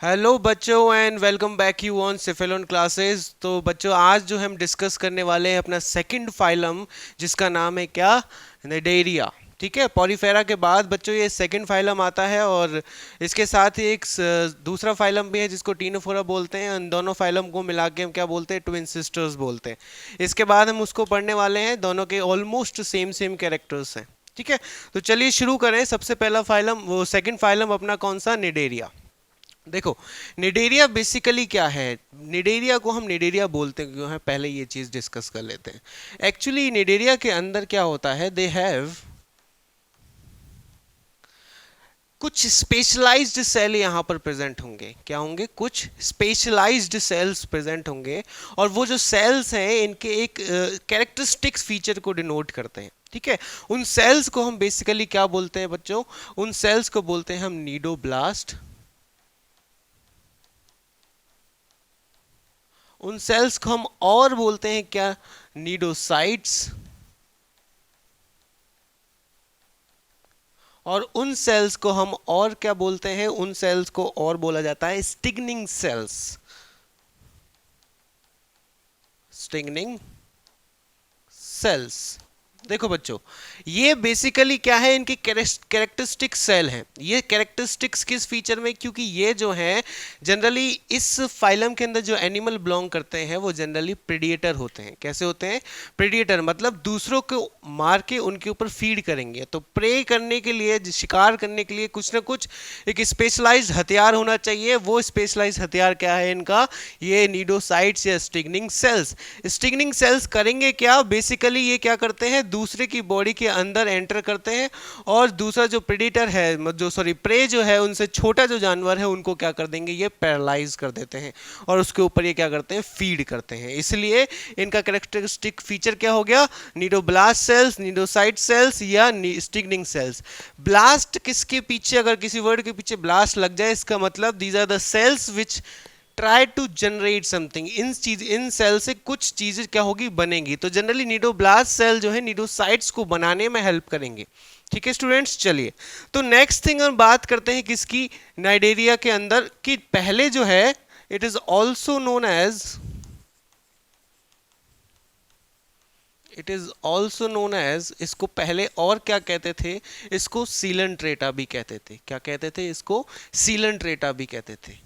Hello बच्चों and welcome back you on सिफेलोन classes. तो बच्चों आज जो हम डिस्कस करने वाले हैं अपना सेकंड फाइलम, जिसका नाम है क्या, निडेरिया। ठीक है, पॉलीफेरा के बाद बच्चों ये सेकंड फाइलम आता है और इसके साथ ही एक दूसरा फाइलम भी है जिसको टीनोफोरा बोलते हैं। उन दोनों फाइलम को मिला के हम क्या बोलते हैं, ट्विन सिस्टर्स बोलते हैं। इसके बाद हम उसको पढ़ने वाले हैं, दोनों के ऑलमोस्ट सेम सेम कैरेक्टर्स हैं। ठीक है, तो चलिए शुरू करें। सबसे पहला फाइलम, वो सेकंड फाइलम अपना कौन सा, निडेरिया। देखो, निडेरिया बेसिकली क्या है। निडेरिया को हम निडेरिया बोलते क्यों हैं, पहले ये चीज डिस्कस कर लेते हैं। एक्चुअली निडेरिया के अंदर क्या होता है, दे हैव कुछ स्पेशलाइज्ड सेल यहाँ पर प्रेजेंट होंगे। क्या होंगे, कुछ स्पेशलाइज्ड सेल्स प्रेजेंट होंगे। और वो जो सेल्स हैं इनके एक कैरेक्टरिस्टिक्स फीचर को डिनोट करते हैं। ठीक है, उन सेल्स को हम बेसिकली क्या बोलते हैं बच्चों, उन सेल्स को बोलते हैं हम नीडोब्लास्ट। उन सेल्स को हम और बोलते हैं क्या, नीडोसाइट्स। और उन सेल्स को हम और क्या बोलते हैं, उन सेल्स को और बोला जाता है स्टिग्निंग सेल्स। स्टिग्निंग सेल्स। देखो बच्चों, ये बेसिकली क्या है, इनकी कैरेक्टरिस्टिक सेल हैं। ये कैरेक्टरिस्टिक्स किस फीचर में, क्योंकि ये जो है जनरली इस फाइलम के अंदर जो एनिमल बिलोंग करते हैं वो जनरली प्रेडिएटर होते हैं। कैसे होते हैं, प्रेडिएटर मतलब दूसरों को मार के उनके ऊपर फीड करेंगे। तो प्रे करने के लिए, शिकार करने के लिए कुछ ना कुछ एक स्पेशलाइज्ड हथियार होना चाहिए। वो स्पेशलाइज्ड हथियार क्या है इनका, ये नीडोसाइट्स या स्टिग्निंग सेल्स। स्टिग्निंग सेल्स करेंगे क्या, बेसिकली ये क्या करते हैं, दूसरे की बॉडी के अंदर एंटर करते हैं और दूसरा जो प्रेडिटर है, जो सॉरी प्रे जो है, उनसे छोटा जो जानवर है उनको क्या कर देंगे, ये पैरालाइज कर देते हैं और उसके ऊपर ये क्या करते हैं, फीड करते हैं। इसलिए इनका कैरेक्टरिस्टिक फीचर क्या हो गया, नीडोब्लास्ट सेल्स, नीडोसाइट सेल्स या स्टिग्निंग सेल्स। ब्लास्ट किसके पीछे, अगर किसी वर्ड के पीछे ब्लास्ट लग जाए, इसका मतलब these are the cells which try to generate something. इन सेल से कुछ चीजें क्या होगी, बनेंगी। तो जनरली नीडोब्लास्ट सेल जो है नीडोसाइट्स को बनाने में हेल्प करेंगे। ठीक है स्टूडेंट्स, चलिए तो नेक्स्ट थिंग हम बात करते हैं किसकी, नाइडेरिया के अंदर कि पहले जो है it is also known as, it is also known as, इसको पहले और क्या कहते थे, इसको सीलेंट्रेटा भी कहते थे। क्या कहते थे, इसको सीलेंट्रेटा भी कहते थे।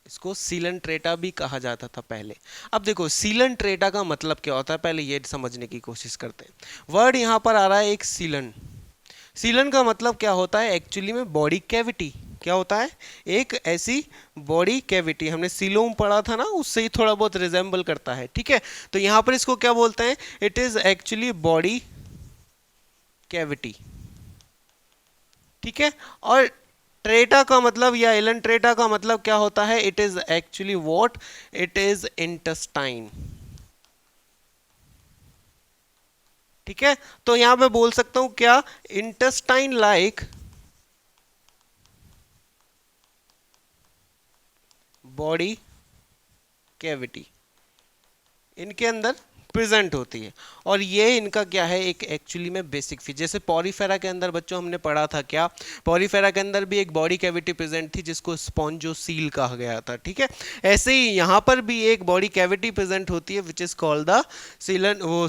इसको सीलेंट्रेटा भी कहा जाता था पहले। अब देखो सीलेंट्रेटा का मतलब क्या होता है, पहले ये समझने की कोशिश करते हैं। वर्ड यहाँ पर आ रहा है एक सीलन। सीलन का मतलब क्या होता है, एक्चुअली में बॉडी कैविटी। क्या होता है, एक ऐसी बॉडी कैविटी। हमने सीलोम पढ़ा था ना, उससे ही थोड़ा बहुत रिजेंबल करता है। ठीक है, तो यहाँ पर इसको क्या बोलते हैं, it is actually body cavity. ठीक है, और ट्रेटा का मतलब या एलन ट्रेटा का मतलब क्या होता है, it is actually what, it is intestine. ठीक है, तो यहां पे बोल सकता हूं क्या, इंटेस्टाइन लाइक बॉडी कैविटी इनके अंदर प्रेजेंट होती है। और ये इनका क्या है, एक एक्चुअली में बेसिक फीचर। जैसे पॉरीफेरा के अंदर बच्चों हमने पढ़ा था क्या, पॉरीफेरा के अंदर भी एक बॉडी कैविटी प्रेजेंट थी जिसको स्पॉन्जोसील कहा गया था। ठीक है, ऐसे ही यहाँ पर भी एक बॉडी कैविटी प्रेजेंट होती है विच इज कॉल्ड द सीलन, वो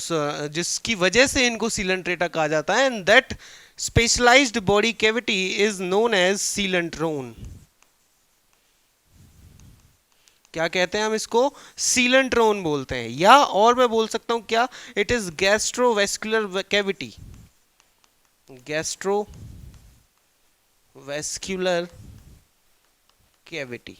जिसकी वजह से इनको सीलेंट्रेटा कहा जाता है। And that specialised body cavity is known as coelenteron. क्या कहते हैं हम इसको, सीलेंट्रोन बोलते हैं। या और मैं बोल सकता हूं क्या, it is gastrovascular cavity. Gastrovascular cavity.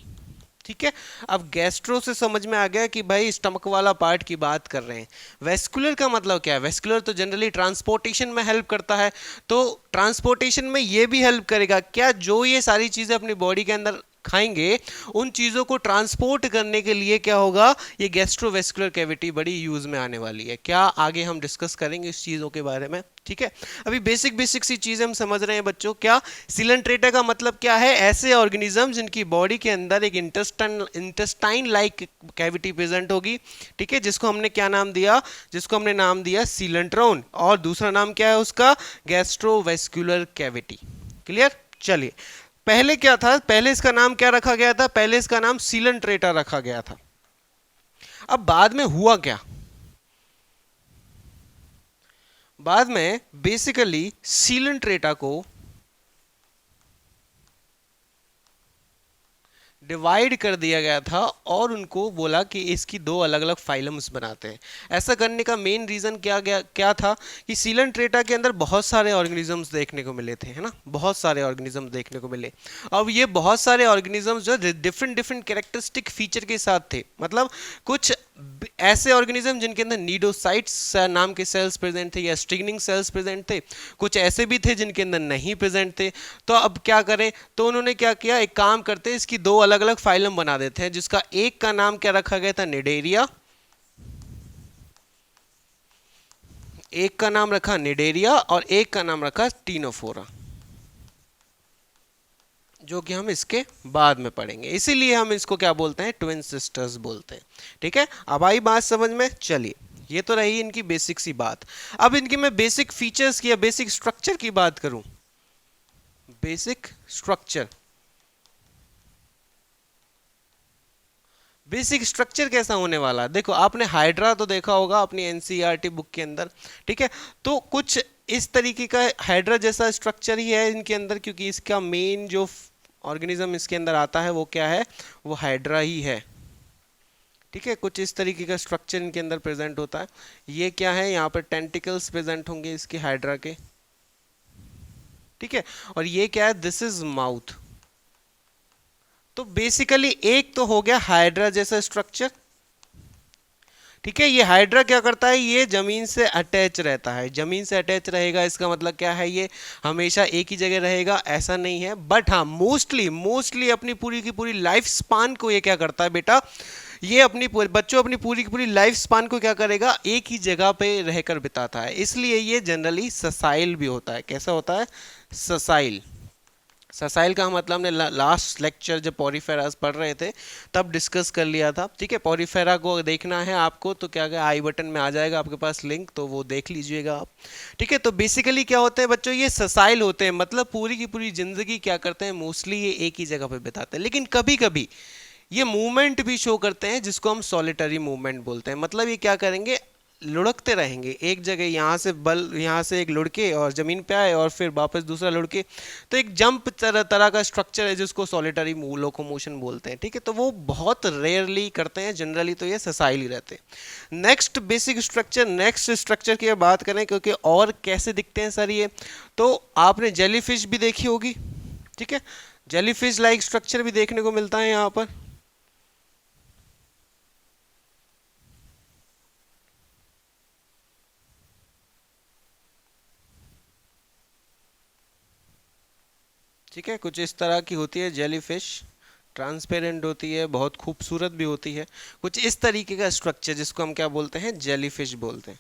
ठीक है, अब गैस्ट्रो से समझ में आ गया कि भाई स्टमक वाला पार्ट की बात कर रहे हैं। वेस्कुलर का मतलब क्या है, वेस्कुलर तो जनरली ट्रांसपोर्टेशन में हेल्प करता है। तो ट्रांसपोर्टेशन में ये भी हेल्प करेगा क्या, जो ये सारी चीजें अपनी बॉडी के अंदर खाएंगे, उन चीज़ों को ट्रांसपोर्ट करने के लिए क्या होगा, ये गैस्ट्रोवेस्कुलर कैविटी बड़ी यूज में आने वाली है। क्या आगे हम डिस्कस करेंगे इस चीज़ों के बारे में। ठीक है, अभी बेसिक बेसिक सी चीज़ें हम समझ रहे हैं बच्चों। क्या सीलेंट्रेटा का मतलब क्या है, ऐसे ऑर्गेनिज्म जिनकी बॉडी के अंदर एक इंटेस्टाइन लाइक कैविटी प्रेजेंट होगी। ठीक है, जिसको हमने क्या नाम दिया, जिसको हमने नाम दिया सीलेंट्रोन, और दूसरा नाम क्या है उसका, गैस्ट्रोवेस्कुलर कैविटी। क्लियर, चलिए, पहले क्या था, पहले इसका नाम क्या रखा गया था, पहले इसका नाम सीलेंट्रेटा रखा गया था। अब बाद में हुआ क्या, बाद में बेसिकली सीलेंट्रेटा को डिवाइड कर दिया गया था और उनको बोला कि इसकी दो अलग अलग फाइलम्स बनाते हैं। ऐसा करने का मेन रीजन क्या था कि सीलेंट्रेटा के अंदर बहुत सारे ऑर्गेनिजम्स देखने को मिले थे, है ना, बहुत सारे ऑर्गेनिजम्स देखने को मिले। अब ये बहुत सारे ऑर्गेनिजम्स जो डिफरेंट डिफरेंट कैरेक्टरिस्टिक फीचर के साथ थे, मतलब कुछ ऐसे ऑर्गेनिज्म जिनके अंदर नीडोसाइट्स नाम के सेल्स प्रेजेंट थे या स्ट्रिग्निंग सेल्स प्रेजेंट थे, कुछ ऐसे भी थे जिनके अंदर नहीं प्रेजेंट थे। तो अब क्या करें, तो उन्होंने क्या किया, एक काम करते हैं, इसकी दो अलग अलग फाइलम बना देते हैं, जिसका एक का नाम क्या रखा गया था, निडेरिया, एक का नाम रखा निडेरिया और एक का नाम रखा टीनोफोरा, जो कि हम इसके बाद में पढ़ेंगे। इसीलिए हम इसको क्या बोलते हैं, ट्विन सिस्टर्स बोलते हैं। ठीक है, अब आई बात समझ में। चलिए, ये तो रही इनकी बेसिक सी बात। अब इनकी मैं बेसिक फीचर्स की या बेसिक स्ट्रक्चर की बात करूं, बेसिक स्ट्रक्चर, बेसिक स्ट्रक्चर कैसा होने वाला, देखो आपने हाइड्रा तो देखा होगा अपनी एनसीईआरटी बुक के अंदर, ठीक है, तो कुछ इस तरीके का हाइड्रा जैसा स्ट्रक्चर ही है इनके अंदर, क्योंकि इसका मेन जो ऑर्गेनिज्म इसके अंदर आता है वो क्या है, वो हाइड्रा ही है। ठीक है, कुछ इस तरीके का स्ट्रक्चर इनके अंदर प्रेजेंट होता है। ये क्या है, यहाँ पर टेंटिकल्स प्रेजेंट होंगे इसके हाइड्रा के, ठीक है, और ये क्या है, दिस इज माउथ। तो बेसिकली एक तो हो गया हाइड्रा जैसा स्ट्रक्चर, ठीक है। ये हाइड्रा क्या करता है, ये जमीन से अटैच रहता है, जमीन से अटैच रहेगा, इसका मतलब क्या है, ये हमेशा एक ही जगह रहेगा ऐसा नहीं है, बट हाँ मोस्टली मोस्टली अपनी पूरी की पूरी लाइफ स्पान को ये क्या करता है बेटा, ये अपनी बच्चों अपनी पूरी की पूरी लाइफ स्पान को क्या करेगा, एक ही जगह पे रहकर बिताता है, इसलिए ये जनरली ससाइल भी होता है। कैसा होता है, ससाइल। ससाइल का मतलब हमने लास्ट लेक्चर जब पॉरीफेरास पढ़ रहे थे तब डिस्कस कर लिया था। ठीक है, पॉरीफेरा को देखना है आपको तो क्या क्या आई बटन में आ जाएगा आपके पास लिंक, तो वो देख लीजिएगा आप। ठीक है, तो बेसिकली क्या होते हैं बच्चों, ये ससाइल होते हैं, मतलब पूरी की पूरी जिंदगी क्या करते हैं, मोस्टली ये एक ही जगह पे बिताते हैं, लेकिन कभी कभी ये मूवमेंट भी शो करते हैं जिसको हम सॉलिटरी मूवमेंट बोलते हैं। मतलब ये क्या करेंगे, लुढ़कते रहेंगे एक जगह, यहाँ से बल यहाँ से एक लुढ़के और ज़मीन पे आए और फिर वापस दूसरा लुढ़के, तो एक जंप तरह का स्ट्रक्चर है जिसको सॉलिटरी लोकोमोशन बोलते हैं। ठीक है, तो वो बहुत रेयरली करते हैं, जनरली तो ये ससाइल ही रहते हैं। Next basic structure, next structure की बात करें, क्योंकि और कैसे दिखते हैं सर ये, तो आपने जेलीफिश भी देखी होगी। ठीक है, जेलीफिश लाइक स्ट्रक्चर भी देखने को मिलता है यहाँ पर। ठीक है, कुछ इस तरह की होती है जेलीफिश, ट्रांसपेरेंट होती है, बहुत खूबसूरत भी होती है, कुछ इस तरीके का स्ट्रक्चर जिसको हम क्या बोलते हैं, जेलीफिश बोलते हैं।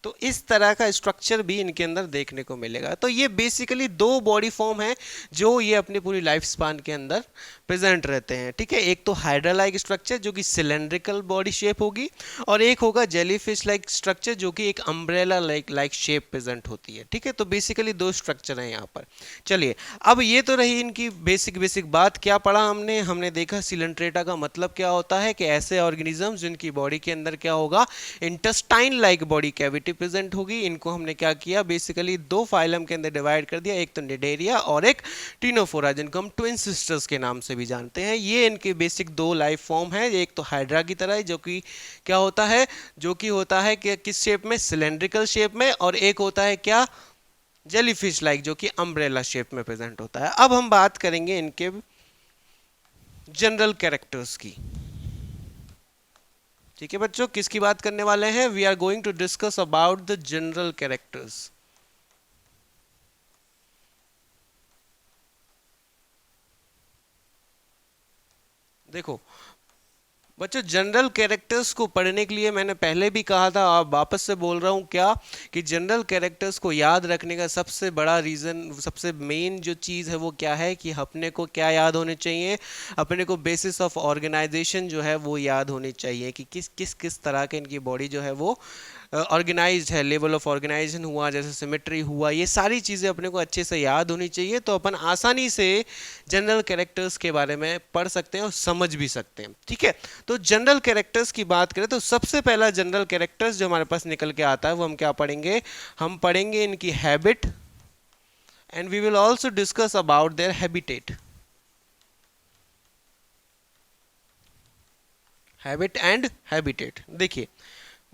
तो इस तरह का स्ट्रक्चर भी इनके अंदर देखने को मिलेगा। तो ये बेसिकली दो बॉडी फॉर्म है जो ये अपनी पूरी लाइफ स्पान के अंदर प्रेजेंट रहते हैं। ठीक है, एक तो हाइड्रा लाइक स्ट्रक्चर जो कि सिलेंड्रिकल बॉडी शेप होगी, और एक होगा जेलीफिश लाइक स्ट्रक्चर जो कि एक अम्ब्रेला लाइक शेप प्रेजेंट होती है। ठीक है, तो बेसिकली दो स्ट्रक्चर हैं यहाँ पर। चलिए, अब ये तो रही इनकी बेसिक बेसिक बात। क्या पढ़ा हमने, हमने देखा सिलेंट्रेटा का मतलब क्या होता है, कि ऐसे ऑर्गेनिजम्स जिनकी बॉडी के अंदर क्या होगा, intestine like body cavity present होगी। इनको हमने क्या किया, बेसिकली दो फाइलम के अंदर डिवाइड कर दिया, एक तो निडेरिया और एक टीनोफोरा, जिनको हम ट्विन सिस्टर्स के नाम से भी जानते हैं। ये इनके बेसिक दो लाइफ फॉर्म है, एक तो हाइड्रा की तरह जो कि क्या होता है, जो कि होता है कि किस शेप में, सिलेंड्रिकल शेप में, और एक होता है क्या, जेलीफिश लाइक जो कि अम्ब्रेला शेप में प्रेजेंट होता है। अब हम बात करेंगे इनके जनरल कैरेक्टर्स की। ठीक है बच्चों, किसकी बात करने वाले हैं, we are going to discuss about the general characters. देखो बच्चों, जनरल कैरेक्टर्स को पढ़ने के लिए मैंने पहले भी कहा था, आप वापस से बोल रहा हूँ क्या, कि जनरल कैरेक्टर्स को याद रखने का सबसे बड़ा रीज़न, सबसे मेन जो चीज़ है वो क्या है, कि अपने को क्या याद होने चाहिए, अपने को बेसिस ऑफ ऑर्गेनाइजेशन जो है वो याद होनी चाहिए, कि किस किस किस तरह के इनकी बॉडी जो है वो ऑर्गेनाइज्ड है, लेवल ऑफ ऑर्गेनाइजेशन हुआ, जैसे सिमेट्री हुआ, ये सारी चीज़ें अपने को अच्छे से याद होनी चाहिए, तो अपन आसानी से जनरल कैरेक्टर्स के बारे में पढ़ सकते हैं और समझ भी सकते हैं। ठीक है, तो जनरल कैरेक्टर्स की बात करें तो सबसे पहला जनरल कैरेक्टर्स जो हमारे पास निकल के आता है वो हम क्या पढ़ेंगे, हम पढ़ेंगे इनकी habit, and we will also discuss about their habitat. Habit and habitat, देखिए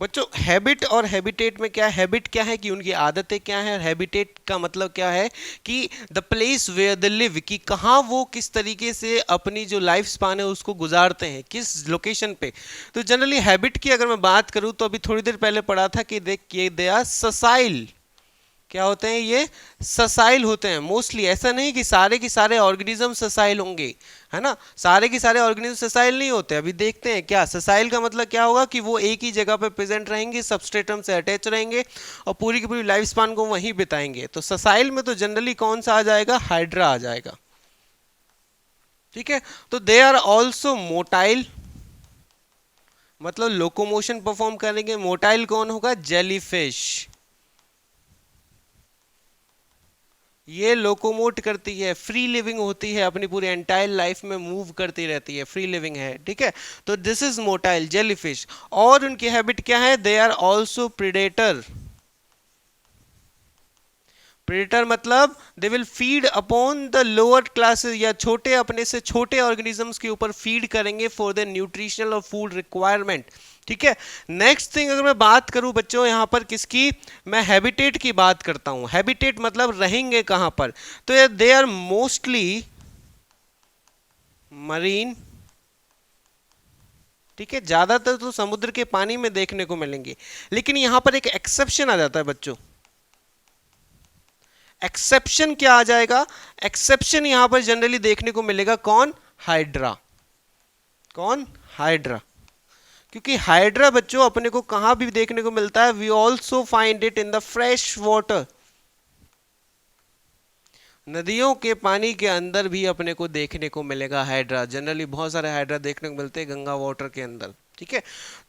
बच्चों हैबिट और हैबिटेट में क्या है, हैबिट क्या है कि उनकी आदतें क्या है, और हैबिटेट का मतलब क्या है कि the place where they live, कि कहाँ वो किस तरीके से अपनी जो लाइफ स्पान है उसको गुजारते हैं, किस लोकेशन पे। तो जनरली हैबिट की अगर मैं बात करूँ तो अभी थोड़ी देर पहले पढ़ा था कि देख ये दे आर ससाइल, क्या होते हैं ये, ससाइल होते हैं मोस्टली। ऐसा नहीं कि सारे के सारे ऑर्गेनिज्म ससाइल होंगे, है ना, सारे के सारे ऑर्गेनिज्म ससाइल नहीं होते। अभी देखते हैं क्या ससाइल का मतलब क्या होगा, कि वो एक ही जगह पे प्रेजेंट रहेंगे, सबस्ट्रेटम से अटैच रहेंगे और पूरी की पूरी लाइफ स्पान को वहीं बिताएंगे। तो ससाइल में तो जनरली कौन सा आ जाएगा, हाइड्रा आ जाएगा। ठीक है, तो दे आर ऑल्सो मोटाइल, मतलब लोकोमोशन परफॉर्म करेंगे। मोटाइल कौन होगा, जेलीफिश, ये लोकोमोट करती है, फ्री लिविंग होती है, अपनी पूरी एंटायर लाइफ में मूव करती रहती है, फ्री लिविंग है। ठीक है, तो दिस इज मोटाइल जेलीफिश। और उनकी हैबिट क्या है, they are also predator. Predator मतलब they will feed upon the lower classes, या छोटे अपने से छोटे ऑर्गेनिजम्स के ऊपर फीड करेंगे फॉर द न्यूट्रिशनल और फूड रिक्वायरमेंट। ठीक है, नेक्स्ट थिंग अगर मैं बात करूं बच्चों यहां पर किसकी, मैं हैबिटेट की बात करता हूं। हैबिटेट मतलब रहेंगे कहां पर, तो दे आर मोस्टली मरीन। ठीक है, ज्यादातर तो समुद्र के पानी में देखने को मिलेंगे, लेकिन यहां पर एक एक्सेप्शन आ जाता है बच्चों। एक्सेप्शन क्या आ जाएगा, एक्सेप्शन यहां पर जनरली देखने को मिलेगा कौन, हाइड्रा। कौन, हाइड्रा। क्योंकि हाइड्रा बच्चों अपने को कहां भी देखने को मिलता है, we also find it in the fresh water. नदियों के पानी के अंदर भी अपने को देखने को मिलेगा हाइड्रा। जनरली बहुत सारे हाइड्रा देखने को मिलते हैं गंगा वाटर के अंदर। ठीक है,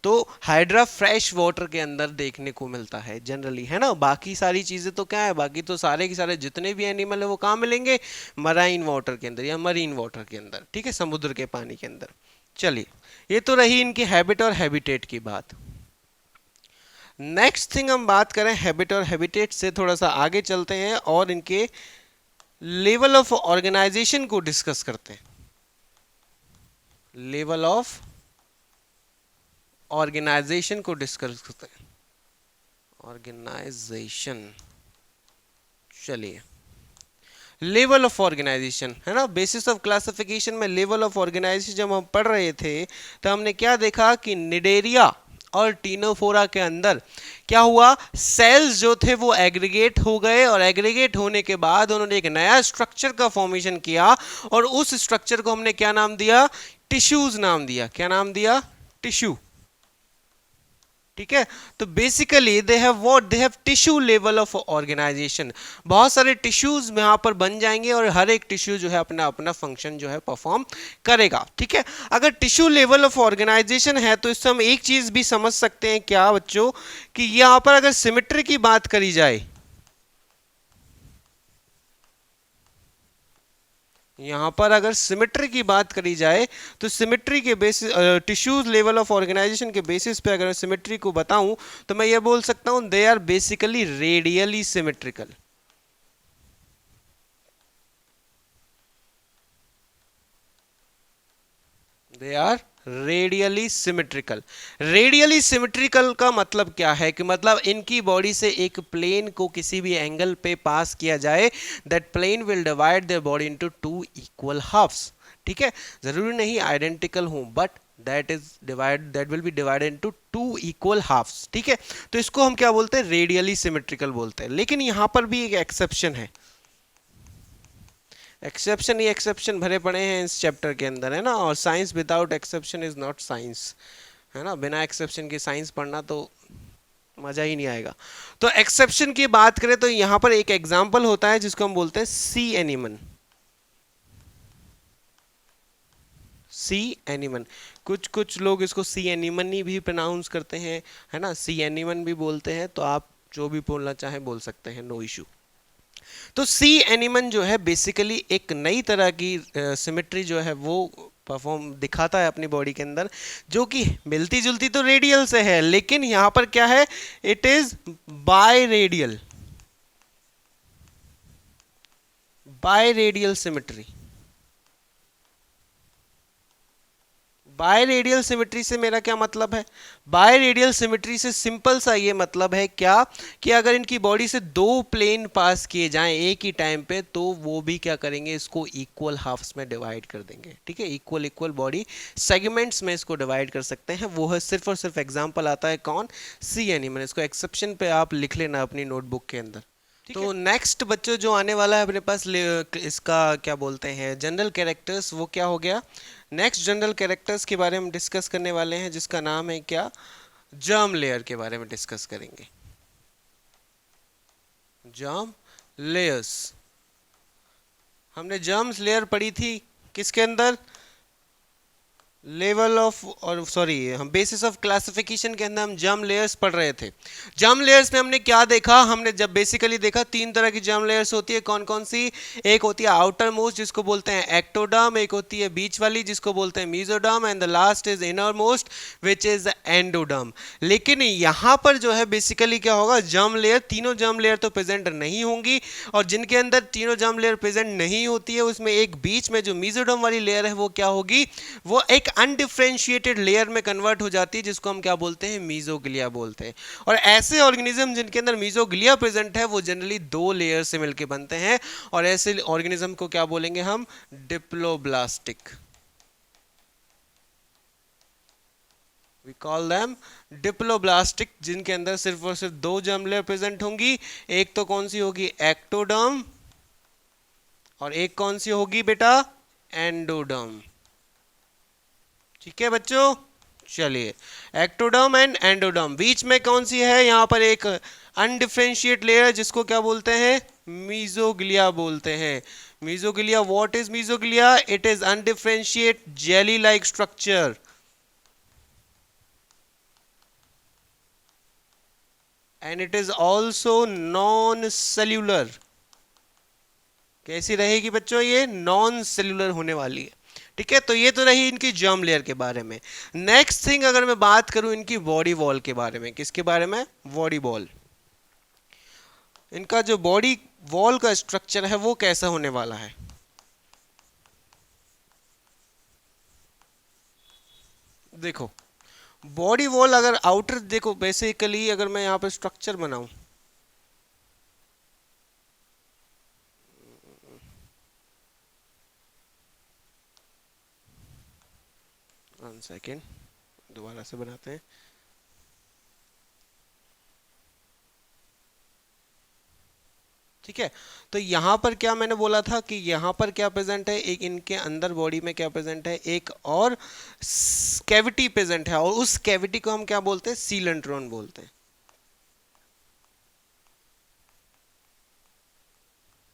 तो हाइड्रा फ्रेश वाटर के अंदर देखने को मिलता है जनरली, है ना। बाकी सारी चीजें तो क्या है, बाकी तो सारे के सारे जितने भी एनिमल है वो कहाँ मिलेंगे, मराइन वाटर के अंदर या मरीन वाटर के अंदर। ठीक है, समुद्र के पानी के अंदर। चलिए, ये तो रही इनकी हैबिट और हैबिटेट की बात। नेक्स्ट थिंग हम बात करें हैबिट और हैबिटेट से थोड़ा सा आगे चलते हैं और इनके लेवल ऑफ ऑर्गेनाइजेशन को डिस्कस करते हैं। लेवल ऑफ ऑर्गेनाइजेशन को डिस्कस करते हैं। ऑर्गेनाइजेशन, चलिए, लेवल ऑफ ऑर्गेनाइजेशन है ना, बेसिस ऑफ क्लासिफिकेशन में लेवल ऑफ ऑर्गेनाइजेशन जब हम पढ़ रहे थे तो हमने क्या देखा कि निडेरिया और टीनोफोरा के अंदर क्या हुआ, सेल्स जो थे वो एग्रीगेट हो गए, और एग्रीगेट होने के बाद उन्होंने एक नया स्ट्रक्चर का फॉर्मेशन किया, और उस स्ट्रक्चर को हमने क्या नाम दिया, टिश्यूज नाम दिया। क्या नाम दिया, टिश्यू। ठीक है, तो basically they have what, they have tissue level of organisation. बहुत सारे टिश्यूज यहाँ पर बन जाएंगे और हर एक टिश्यू जो है अपना अपना फंक्शन जो है परफॉर्म करेगा। ठीक है, अगर टिश्यू लेवल ऑफ ऑर्गेनाइजेशन है तो इससे हम एक चीज भी समझ सकते हैं क्या बच्चों, कि यहाँ पर अगर सिमेट्री की बात करी जाए, यहाँ पर अगर सिमेट्री की बात करी जाए तो सिमेट्री के basis, tissues level of organisation के बेसिस पे अगर सिमेट्री को बताऊं तो मैं ये बोल सकता हूं they are basically radially symmetrical. They are radially symmetrical. Radially symmetrical का मतलब क्या है, कि मतलब इनकी बॉडी से एक प्लेन को किसी भी एंगल पे पास किया जाए, that plane will divide their body into two equal halves. ठीक है, जरूरी नहीं आइडेंटिकल हो, but that is divide, that will be divided into two equal halves. ठीक है, तो इसको हम क्या बोलते हैं, रेडियली सिमेट्रिकल बोलते हैं। लेकिन यहां पर भी एक एक्सेप्शन है, एक्सेप्शन ही एक्सेप्शन भरे पड़े हैं इस चैप्टर के अंदर, है ना। और science without exception is not science, है ना। बिना एक्सेप्शन के साइंस पढ़ना तो मजा ही नहीं आएगा। तो एक्सेप्शन की बात करें तो यहां पर एक एग्जांपल होता है जिसको हम बोलते हैं सी एनिमन। सी एनिमन, कुछ कुछ लोग इसको सी एनिमन भी प्रोनाउंस करते हैं, है ना, सी एनिमन भी बोलते हैं, तो आप जो भी बोलना चाहें बोल सकते हैं, नो इशू। तो सी एनिमन जो है बेसिकली एक नई तरह की सिमेट्री जो है वो परफॉर्म दिखाता है अपनी बॉडी के अंदर, जो कि मिलती जुलती तो रेडियल से है, लेकिन यहां पर क्या है, it is by radial, bye radial symmetry. Bye radial symmetry से मेरा क्या मतलब है, बाय रेडियल सिमेट्री से सिंपल सा ये मतलब है क्या, कि अगर इनकी बॉडी से दो प्लेन पास किए जाएं एक ही टाइम पे, तो वो भी क्या करेंगे, इसको इक्वल हाफ्स में डिवाइड कर देंगे, ठीक है, इक्वल इक्वल बॉडी सेगमेंट्स में इसको डिवाइड कर सकते हैं। वो है सिर्फ और सिर्फ एग्जांपल आता है कौन, सी एनिमल। इसको एक्सेप्शन पे आप लिख लेना अपनी नोटबुक के अंदर। तो नेक्स्ट बच्चों जो आने वाला है अपने पास इसका क्या बोलते हैं, जनरल कैरेक्टर्स, वो क्या हो गया, नेक्स्ट जनरल कैरेक्टर्स के बारे में डिस्कस करने वाले हैं, जिसका नाम है क्या, जर्म लेयर के बारे में डिस्कस करेंगे। जर्म लेयर्स, हमने जर्म्स लेयर पढ़ी थी किसके अंदर, लेवल ऑफ, और सॉरी हम बेसिस ऑफ क्लासिफिकेशन के अंदर हम जर्म लेयर्स पढ़ रहे थे। जर्म लेयर्स में हमने क्या देखा, हमने जब बेसिकली देखा तीन तरह की जर्म लेयर्स होती है, कौन कौन सी, एक होती है आउटर मोस्ट जिसको बोलते हैं एक्टोडर्म, एक होती है बीच वाली जिसको बोलते हैं mesoderm, and the last is inner most which is endoderm. लेकिन यहाँ पर जो है बेसिकली क्या होगा, जर्म लेयर, तीनों जर्म लेयर तो प्रेजेंट नहीं होंगी, और जिनके अंदर तीनों जर्म लेयर प्रेजेंट नहीं होती है उसमें एक बीच में जो मीजोडर्म वाली लेयर है वो क्या होगी, वो एक अनडिफरेंशिएटेड लेयर में कन्वर्ट हो जाती है, जिसको हम क्या बोलते हैं, मीजोग्लिया बोलते हैं। और ऐसे ऑर्गेनिज्म जिनके अंदर मीजोग्लिया प्रेजेंट है वो जनरली दो लेयर से मिलकर बनते हैं, और ऐसे ऑर्गेनिज्म को क्या बोलेंगे हम, diploblastic, we call them diploblastic, जिनके अंदर सिर्फ और सिर्फ दो जर्म लेयर प्रेजेंट होंगी। एक तो कौन सी होगी, एक्टोडर्म, और एक कौन सी होगी बेटा, एंडोडर्म। ठीक है बच्चों, चलिए, एक्टोडर्म एंड एंडोडर्म, बीच में कौन सी है, यहां पर एक अनडिफरेंशिएट लेयर जिसको क्या बोलते हैं, मीजोग्लिया बोलते हैं। Mesoglea, what is mesoglea, it is अनडिफरेंशिएट jelly like structure, and it is also non cellular. कैसी रहेगी बच्चों, ये नॉन सेल्यूलर होने वाली है। ठीक है, तो ये तो रही इनकी जर्म लेयर के बारे में। नेक्स्ट थिंग अगर मैं बात करूं इनकी बॉडी वॉल के बारे में, किसके बारे में, बॉडी वॉल। इनका जो बॉडी वॉल का स्ट्रक्चर है वो कैसा होने वाला है, देखो बॉडी वॉल अगर आउटर, देखो बेसिकली अगर मैं यहां पर स्ट्रक्चर बनाऊं, वन सेकेंड दोबारा से बनाते हैं। ठीक है, तो यहां पर क्या मैंने बोला था कि यहां पर क्या प्रेजेंट है, एक इनके अंदर बॉडी में क्या प्रेजेंट है, एक और कैविटी प्रेजेंट है, और उस कैविटी को हम क्या बोलते हैं, सीलेंट्रॉन बोलते हैं,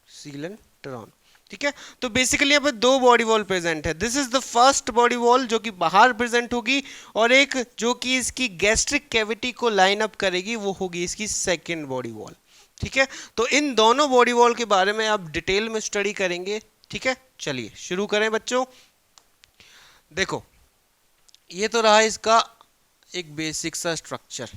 सीलेंट्रॉन। ठीक है, तो बेसिकली यहाँ पे दो बॉडी वॉल प्रेजेंट है, this is the first body wall जो कि बाहर प्रेजेंट होगी, और एक जो कि इसकी गैस्ट्रिक कैविटी को लाइन अप करेगी वो होगी इसकी सेकेंड बॉडी वॉल। ठीक है, तो इन दोनों बॉडी वॉल के बारे में आप डिटेल में स्टडी करेंगे। ठीक है, चलिए शुरू करें बच्चों। देखो ये तो रहा इसका एक बेसिक सा स्ट्रक्चर,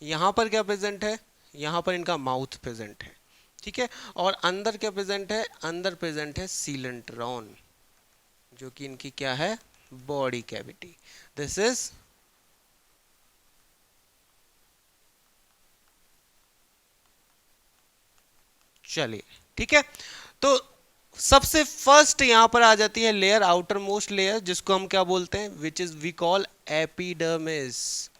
यहां पर क्या प्रेजेंट है, यहां पर इनका माउथ प्रेजेंट है। ठीक है, और अंदर क्या प्रेजेंट है, अंदर प्रेजेंट है सीलेंट्रॉन, जो कि इनकी क्या है, बॉडी कैविटी। दिस इज, चलिए ठीक है, तो सबसे फर्स्ट यहां पर आ जाती है लेयर, आउटर मोस्ट लेयर, जिसको हम क्या बोलते हैं, which is we call epidermis.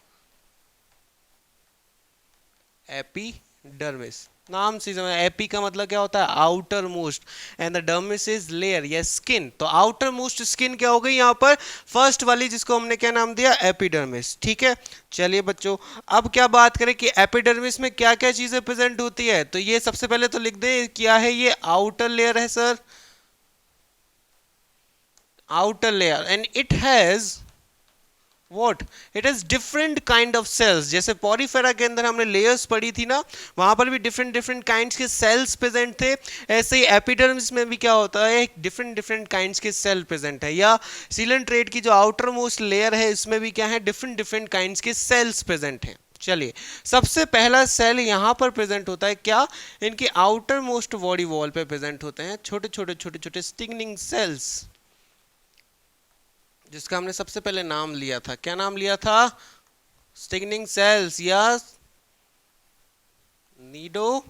Epidermis नाम से समझ, एपी का मतलब क्या होता है, outer most, and the dermis is layer या स्किन। तो आउटर मोस्ट स्किन क्या हो गई यहाँ पर, फर्स्ट वाली, जिसको हमने क्या नाम दिया, एपिडर्मिस। ठीक है, चलिए बच्चों अब क्या बात करें कि एपिडर्मिस में क्या क्या चीजें प्रेजेंट होती है, तो ये सबसे पहले तो लिख दे क्या है, ये आउटर लेयर है sir, outer layer and it has what, it has different kind of cells. जैसे पॉरीफेरा के अंदर हमने लेयर्स पढ़ी थी ना, वहां पर भी डिफरेंट डिफरेंट काइंड्स के सेल्स प्रेजेंट थे, ऐसे ही एपिडर्मिस में भी क्या होता है, डिफरेंट डिफरेंट काइंड्स के सेल प्रेजेंट है। या सीलेंट्रेट की जो आउटर मोस्ट लेयर है इसमें भी क्या है, डिफरेंट डिफरेंट काइंड्स के सेल्स प्रेजेंट हैं। चलिए, सबसे पहला सेल यहां पर प्रेजेंट होता है क्या, इनके आउटर मोस्ट बॉडी वॉल पे प्रेजेंट होते हैं छोटे छोटे छोटे छोटे स्टिंगनिंग सेल्स, जिसका हमने सबसे पहले नाम लिया था। क्या नाम लिया था, स्टिग्निंग सेल्स या नीडोब्लास्ट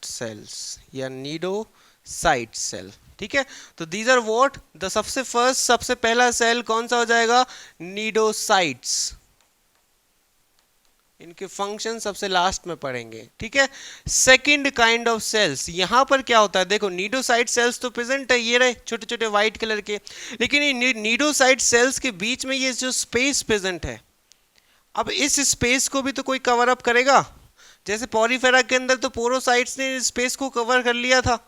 सेल्स या नीडोसाइट सेल। ठीक है, तो दीज आर व्हाट द सबसे फर्स्ट, सबसे पहला सेल कौन सा हो जाएगा, नीडोसाइट्स। इनके फंक्शन सबसे लास्ट में पढ़ेंगे। ठीक है, सेकंड काइंड ऑफ सेल्स, यहां पर क्या होता है, देखो नीडोसाइट सेल्स तो प्रेजेंट है, ये रहे छोटे छोटे व्हाइट कलर के, लेकिन ये नीडोसाइट सेल्स के बीच में ये जो स्पेस प्रेजेंट है, अब इस स्पेस को भी तो कोई कवर अप करेगा। जैसे पॉरीफेरा के अंदर तो पोरोसाइट्स ने स्पेस को कवर कर लिया था,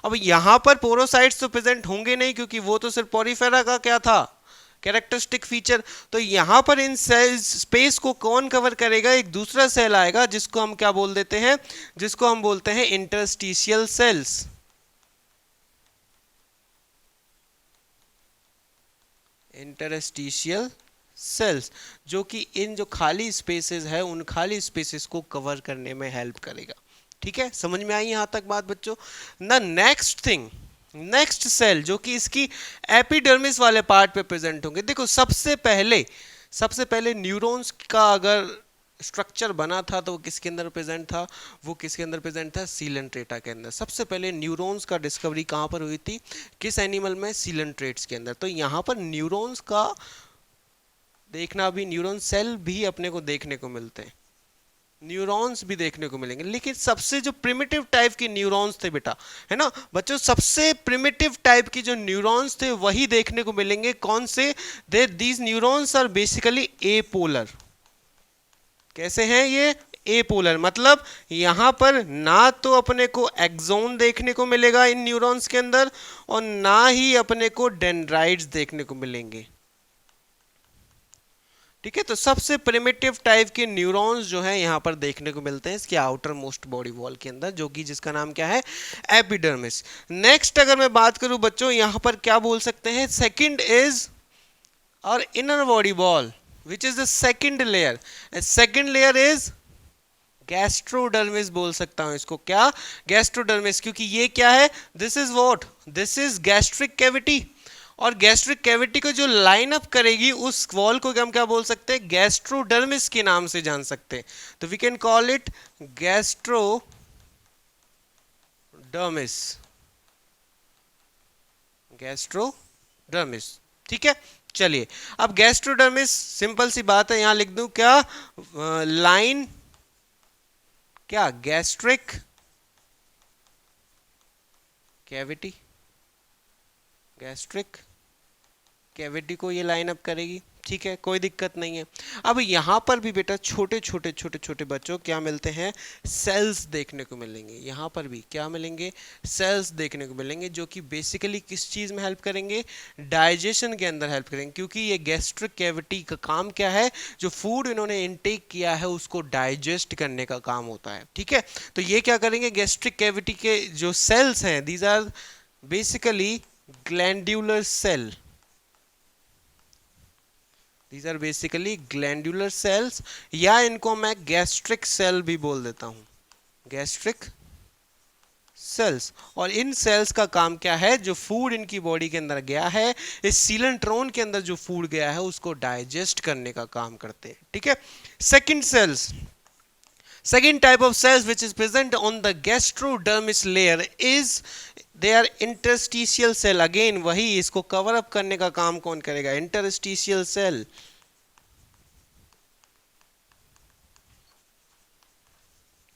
अब यहां पर पोरोसाइट्स तो प्रेजेंट होंगे नहीं, क्योंकि वो तो सिर्फ पॉरीफेरा का क्या था, कैरेक्टरिस्टिक फीचर। तो यहां पर इन सेल्स स्पेस को कौन कवर करेगा, एक दूसरा सेल आएगा जिसको हम क्या बोल देते हैं, जिसको हम बोलते हैं इंटरस्टिशियल सेल्स। इंटरस्टिशियल सेल्स, जो कि इन जो खाली स्पेसेस है उन खाली स्पेसेस को कवर करने में हेल्प करेगा। ठीक है, समझ में आई यहां तक बात बच्चों। The next thing, next cell जो कि इसकी एपिडर्मिस वाले पार्ट पे प्रेजेंट होंगे। देखो सबसे पहले न्यूरॉन्स का अगर स्ट्रक्चर बना था तो वो किसके अंदर प्रेजेंट था, वो किसके अंदर प्रेजेंट था, सीलेंट्रेटा के अंदर। सबसे पहले न्यूरॉन्स का डिस्कवरी कहाँ पर हुई थी, किस एनिमल में, सीलेंट्रेट्स के अंदर। तो यहाँ पर न्यूरॉन्स का देखना, भी न्यूरॉन सेल भी अपने को देखने को मिलते हैं, न्यूरॉन्स भी देखने को मिलेंगे, लेकिन सबसे जो प्रिमिटिव टाइप के न्यूरॉन्स थे बेटा, है ना बच्चों, सबसे प्रिमिटिव टाइप की जो न्यूरॉन्स थे वही देखने को मिलेंगे। कौन से, they these neurons are basically apolar. कैसे हैं ये, एपोलर, मतलब यहां पर ना तो अपने को एक्सोन देखने को मिलेगा इन न्यूरॉन्स के अंदर, और ना ही अपने को डेंड्राइट्स देखने को मिलेंगे। ठीक है, तो सबसे प्रिमिटिव टाइप के न्यूरॉन्स जो है यहां पर देखने को मिलते हैं इसके आउटर मोस्ट बॉडी वॉल के अंदर, जो कि जिसका नाम क्या है, एपिडर्मिस। नेक्स्ट अगर मैं बात करूं बच्चों, यहां पर क्या बोल सकते हैं, सेकंड इज और inner body wall which is the second layer, second layer is gastrodermis बोल सकता हूं इसको। क्या, गैस्ट्रोडर्मिस, क्योंकि ये क्या है, this is what, this is gastric cavity, और गैस्ट्रिक कैविटी को जो लाइन अप करेगी उस वॉल को हम क्या बोल सकते हैं, गैस्ट्रोडर्मिस के नाम से जान सकते हैं। तो we can call it gastrodermis, gastrodermis. ठीक है, चलिए अब गैस्ट्रोडर्मिस, सिंपल सी बात है, यहां लिख दूं क्या, लाइन क्या, गैस्ट्रिक कैविटी, गैस्ट्रिक कैविटी को ये लाइन अप करेगी। ठीक है, कोई दिक्कत नहीं है। अब यहाँ पर भी बेटा छोटे छोटे छोटे छोटे बच्चों क्या मिलते हैं, सेल्स देखने को मिलेंगे। यहाँ पर भी क्या मिलेंगे, सेल्स देखने को मिलेंगे, जो कि बेसिकली किस चीज़ में हेल्प करेंगे, डाइजेशन के अंदर हेल्प करेंगे, क्योंकि ये गैस्ट्रिक कैविटी का काम क्या है, जो फूड इन्होंने इनटेक किया है उसको डाइजेस्ट करने का काम होता है। ठीक है, तो ये क्या करेंगे, गैस्ट्रिक कैविटी के जो सेल्स हैं, these are basically glandular cell, These are basically glandular cells, या इनको मैं गैस्ट्रिक सेल भी बोल देता हूं, गैस्ट्रिक सेल्स। और इन सेल्स का काम क्या है, जो फूड इनकी बॉडी के अंदर गया है, इस सीलेंट्रोन के अंदर जो फूड गया है उसको डाइजेस्ट करने का काम करते हैं। ठीक है, second cells, second type of cells which is present on the gastrodermis layer is they are interstitial cell। again वही, इसको कवर अप करने का काम कौन करेगा, interstitial cell।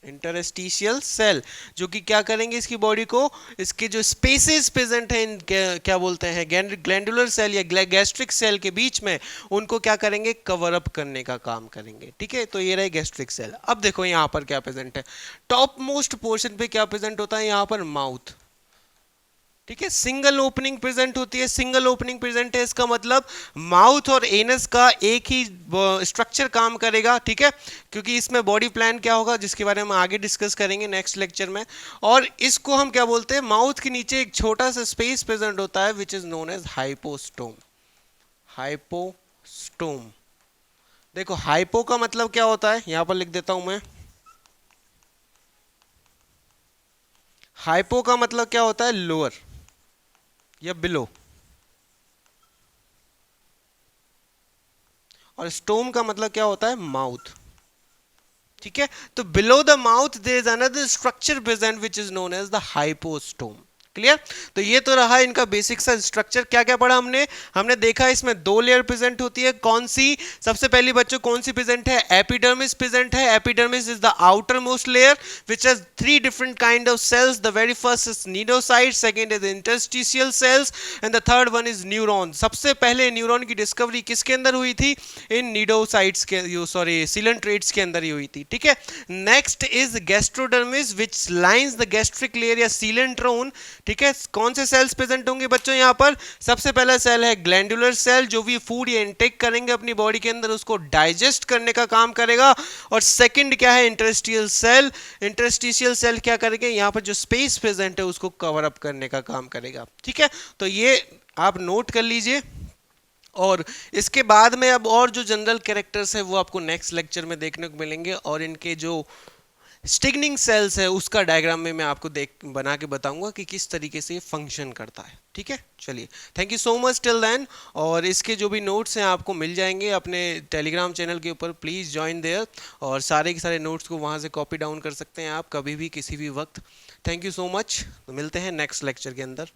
इंटरस्टिशियल सेल, जो कि क्या करेंगे, इसकी बॉडी को, इसके जो स्पेसेस प्रेजेंट हैं क्या बोलते हैं, ग्लैंडुलर सेल या गैस्ट्रिक सेल के बीच में, उनको क्या करेंगे, कवर अप करने का काम करेंगे। ठीक है, तो ये रहे गैस्ट्रिक सेल। अब देखो यहाँ पर क्या प्रेजेंट है, टॉप मोस्ट पोर्शन पे क्या प्रेजेंट होता है, यहाँ पर माउथ। ठीक है, सिंगल ओपनिंग प्रेजेंट होती है। सिंगल ओपनिंग प्रेजेंट है इसका मतलब माउथ और एनस का एक ही स्ट्रक्चर काम करेगा। ठीक है, क्योंकि इसमें बॉडी प्लान क्या होगा जिसके बारे में हम आगे डिस्कस करेंगे नेक्स्ट लेक्चर में। और इसको हम क्या बोलते हैं, माउथ के नीचे एक छोटा सा स्पेस प्रेजेंट होता है which is known as hypostome. Hypostome, देखो हाइपो का मतलब क्या होता है, यहां पर लिख देता हूं मैं। हाइपो का मतलब क्या होता है, लोअर या बिलो, और स्टोम का मतलब क्या होता है, माउथ। ठीक है, तो below the mouth there is another structure present which is known as the hypostome. Clear, तो ये तो रहा इनका बेसिक सा स्ट्रक्चर। क्या क्या पढ़ा हमने, हमने देखा इसमें दो लेयर प्रेजेंट होती है। कौन सी, सबसे पहली बच्चों कौन सी प्रेजेंट है, एपिडर्मिस प्रेजेंट है। Epidermis is the outer most layer which has three different kind of cells. The very first is cnidocyte, second is interstitial cells and the third one is neuron. सबसे पहले neuron की discovery किसके अंदर हुई थी, इन cnidocytes के, sorry coelenterates के अंदर ही हुई थी। ठीक है, next is gastrodermis which lines the gastric layer या सीलेंट्रोन। ठीक है, कौन से सेल्स प्रेजेंट होंगे बच्चों यहाँ पर, सबसे पहला सेल है ग्लैंडुलर सेल, जो भी फूड या इनटेक करेंगे अपनी बॉडी के अंदर उसको डाइजेस्ट करने का काम करेगा। और सेकंड क्या है, इंटरस्टिशियल सेल। इंटरस्टिशियल सेल क्या करेंगे, यहाँ पर जो स्पेस प्रेजेंट है उसको कवर अप करने का काम करेगा। ठीक है, तो ये आप नोट कर लीजिए। और इसके बाद में अब और जो जनरल कैरेक्टर्स है वो आपको नेक्स्ट लेक्चर में देखने को मिलेंगे, और इनके जो स्टिग्निंग सेल्स है उसका डायग्राम में मैं आपको देख बना के बताऊंगा कि किस तरीके से ये फंक्शन करता है। ठीक है, चलिए, thank you so much till then. और इसके जो भी नोट्स हैं आपको मिल जाएंगे अपने टेलीग्राम चैनल के ऊपर, प्लीज़ ज्वाइन देयर, और सारे के सारे नोट्स को वहाँ से कॉपी डाउन कर सकते हैं आप कभी भी किसी भी वक्त। थैंक यू सो मच, मिलते हैं नेक्स्ट लेक्चर के अंदर।